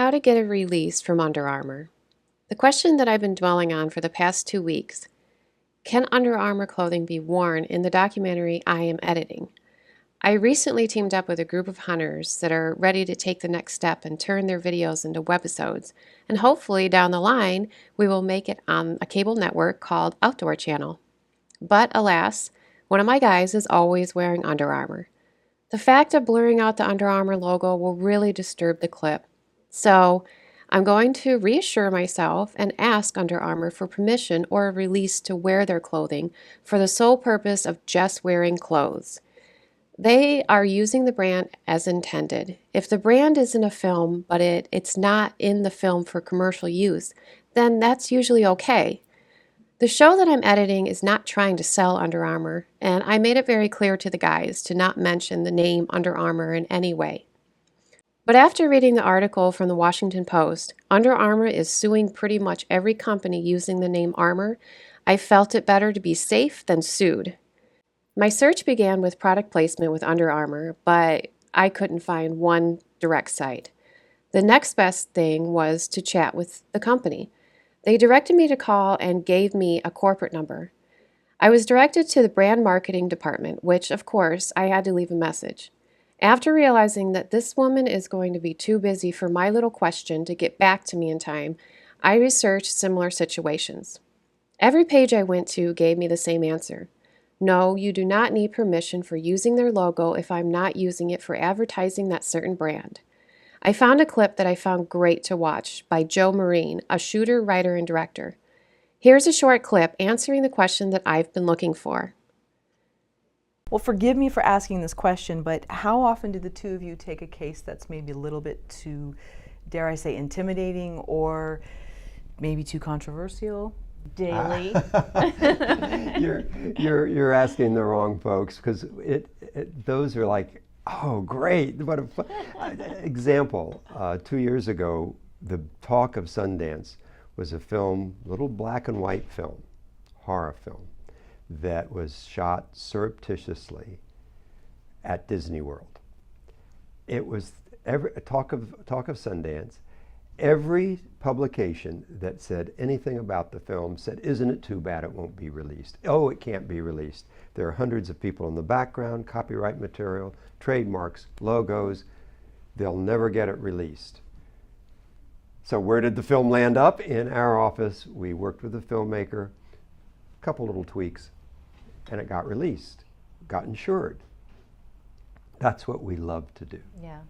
How to get a release from Under Armour. The question that I've been dwelling on for the past 2 weeks: can Under Armour clothing be worn in the documentary I am editing? I recently teamed up with a group of hunters that are ready to take the next step and turn their videos into webisodes, and hopefully down the line we will make it on a cable network called Outdoor Channel. But alas, one of my guys is always wearing Under Armour. The fact of blurring out the Under Armour logo will really disturb the clip. So I'm going to reassure myself and ask Under Armour for permission or a release to wear their clothing for the sole purpose of just wearing clothes. They are using the brand as intended. If the brand is in a film, but it's not in the film for commercial use, then that's usually okay. The show that I'm editing is not trying to sell Under Armour, and I made it very clear to the guys to not mention the name Under Armour in any way. But after reading the article from the Washington Post, Under Armour is suing pretty much every company using the name Armour. I felt it better to be safe than sued. My search began with product placement with Under Armour, but I couldn't find one direct site. The next best thing was to chat with the company. They directed me to call and gave me a corporate number. I was directed to the brand marketing department, which, of course, I had to leave a message. After realizing that this woman is going to be too busy for my little question to get back to me in time, I researched similar situations. Every page I went to gave me the same answer. No, you do not need permission for using their logo if I'm not using it for advertising that certain brand. I found a clip that I found great to watch by Joe Marine, a shooter, writer, and director. Here's a short clip answering the question that I've been looking for. Well, forgive me for asking this question, but how often do the two of you take a case that's maybe a little bit too, dare I say, intimidating or maybe too controversial? Daily. You're asking the wrong folks, because those are like, oh, great, what a example. 2 years ago, the talk of Sundance was a film, little black and white film, horror film, that was shot surreptitiously at Disney World. It was talk of Sundance. Every publication that said anything about the film said, isn't it too bad it won't be released? Oh, it can't be released. There are hundreds of people in the background, copyright material, trademarks, logos. They'll never get it released. So where did the film land up? In our office. We worked with the filmmaker, a couple little tweaks, and it got released, got insured. That's what we love to do. Yeah.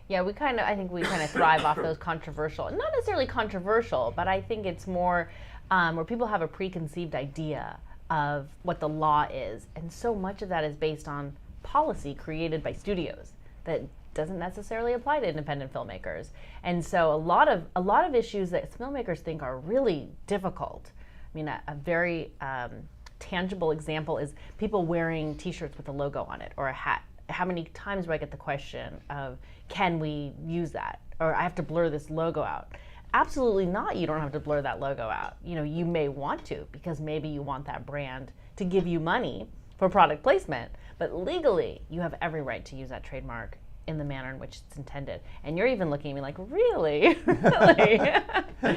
Yeah, I think we kind of thrive off those controversial, not necessarily controversial, but I think it's more where people have a preconceived idea of what the law is. And so much of that is based on policy created by studios that doesn't necessarily apply to independent filmmakers. And so a lot of issues that filmmakers think are really difficult. I mean, a very tangible example is people wearing t-shirts with a logo on it or a hat. How many times do I get the question of, can we use that? Or I have to blur this logo out. Absolutely not. You don't have to blur that logo out. You know, you may want to, because maybe you want that brand to give you money for product placement, but legally you have every right to use that trademark in the manner in which it's intended. And you're even looking at me like, really? Really?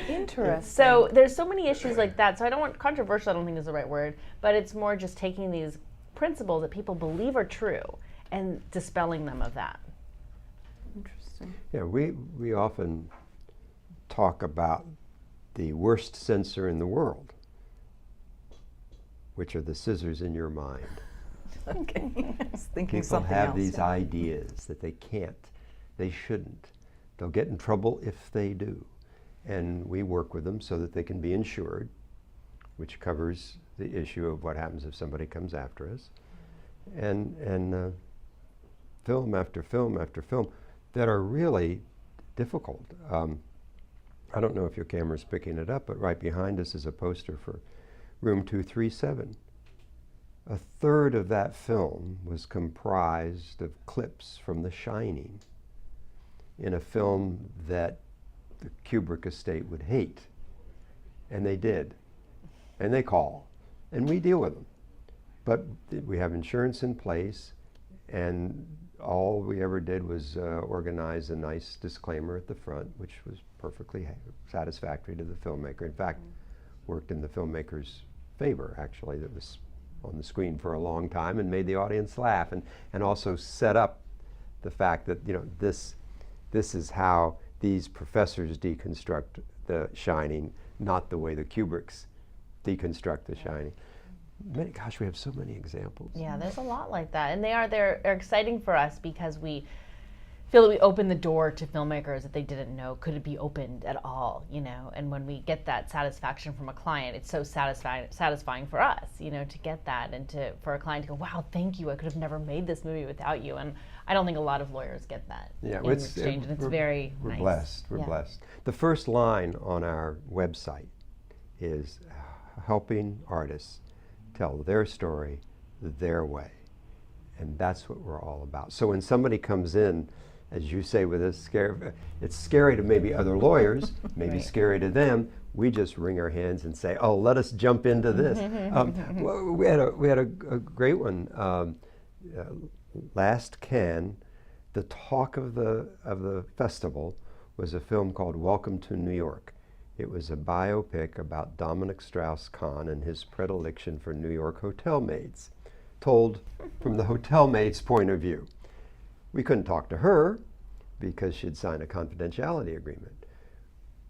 Interesting. So there's so many issues like that. So I don't want controversial, I don't think is the right word, but it's more just taking these principles that people believe are true and dispelling them of that. Interesting. Yeah, we often talk about the worst censor in the world, which are the scissors in your mind. Okay. I was thinking People something have else. these ideas that they can't, they shouldn't. They'll get in trouble if they do. And we work with them so that they can be insured, which covers the issue of what happens if somebody comes after us. And film after film after film that are really difficult. I don't know if your camera's picking it up, but right behind us is a poster for Room 237. A third of that film was comprised of clips from The Shining, in a film that the Kubrick estate would hate. And they did. And they call. And we deal with them. But we have insurance in place, and all we ever did was organize a nice disclaimer at the front, which was perfectly satisfactory to the filmmaker. In fact, worked in the filmmaker's favor, actually, that was on the screen for a long time and made the audience laugh, and also set up the fact that, you know, this is how these professors deconstruct The Shining, not the way the Kubricks deconstruct The Shining. Gosh, we have so many examples. Yeah, there's a lot like that, and they're exciting for us because we feel that we open the door to filmmakers that they didn't know could be opened at all, you know. And when we get that satisfaction from a client, it's so satisfying for us, you know, to get that, and for a client to go, wow, thank you, I could have never made this movie without you. And I don't think a lot of lawyers get that in exchange, and it's very we're nice. Blessed. We're blessed. The first line on our website is helping artists tell their story their way, and that's what we're all about. So when somebody comes in, as you say, with a scare, it's scary to maybe other lawyers, maybe scary to them. We just wring our hands and say, "Oh, let us jump into this." Well, we had a great one last Cannes. The talk of the festival was a film called Welcome to New York. It was a biopic about Dominic Strauss-Kahn and his predilection for New York hotel maids, told from the hotel maid's point of view. We couldn't talk to her because she'd signed a confidentiality agreement.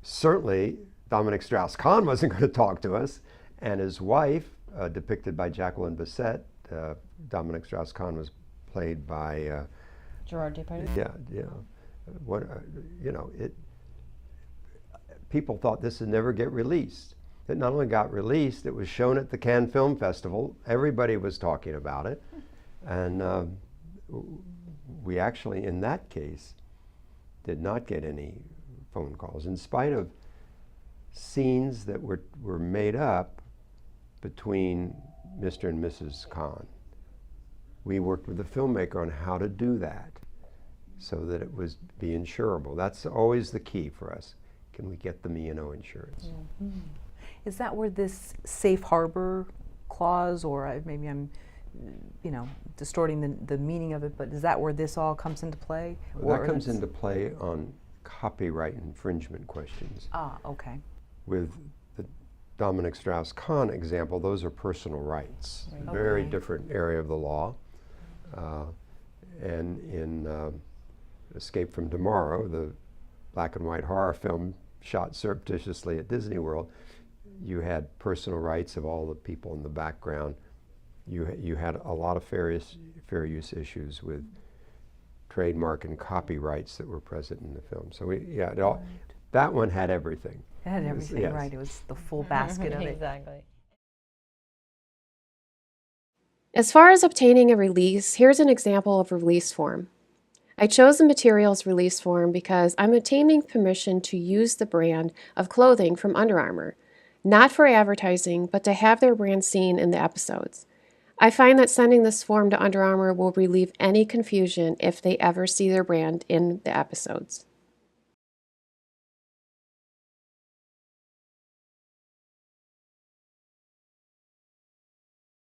Certainly, Dominic Strauss-Kahn wasn't going to talk to us, and his wife, depicted by Jacqueline Bisset, Dominic Strauss-Kahn was played by Gerard Depardieu. Yeah. What, you know, people thought this would never get released. It not only got released, it was shown at the Cannes Film Festival. Everybody was talking about it, and we actually, in that case, did not get any phone calls, in spite of scenes that were made up between Mr. and Mrs. Kahn. We worked with the filmmaker on how to do that so that it was be insurable. That's always the key for us. Can we get the E&O insurance? Mm-hmm. Is that where this safe harbor clause, or maybe I'm, you know, distorting the meaning of it, but is that where this all comes into play? Well, that comes into play on copyright infringement questions. Ah, okay. With the Dominic Strauss-Kahn example, those are personal rights. Right. Very Okay. different area of the law. And in Escape from Tomorrow, the black and white horror film shot surreptitiously at Disney World, you had personal rights of all the people in the background. You had a lot of fair use issues with trademark and copyrights that were present in the film. So that one had everything. It had everything, Yes. right. It was the full basket of it. Exactly. As far as obtaining a release, here's an example of a release form. I chose the materials release form because I'm obtaining permission to use the brand of clothing from Under Armour, not for advertising, but to have their brand seen in the episodes. I find that sending this form to Under Armour will relieve any confusion if they ever see their brand in the episodes.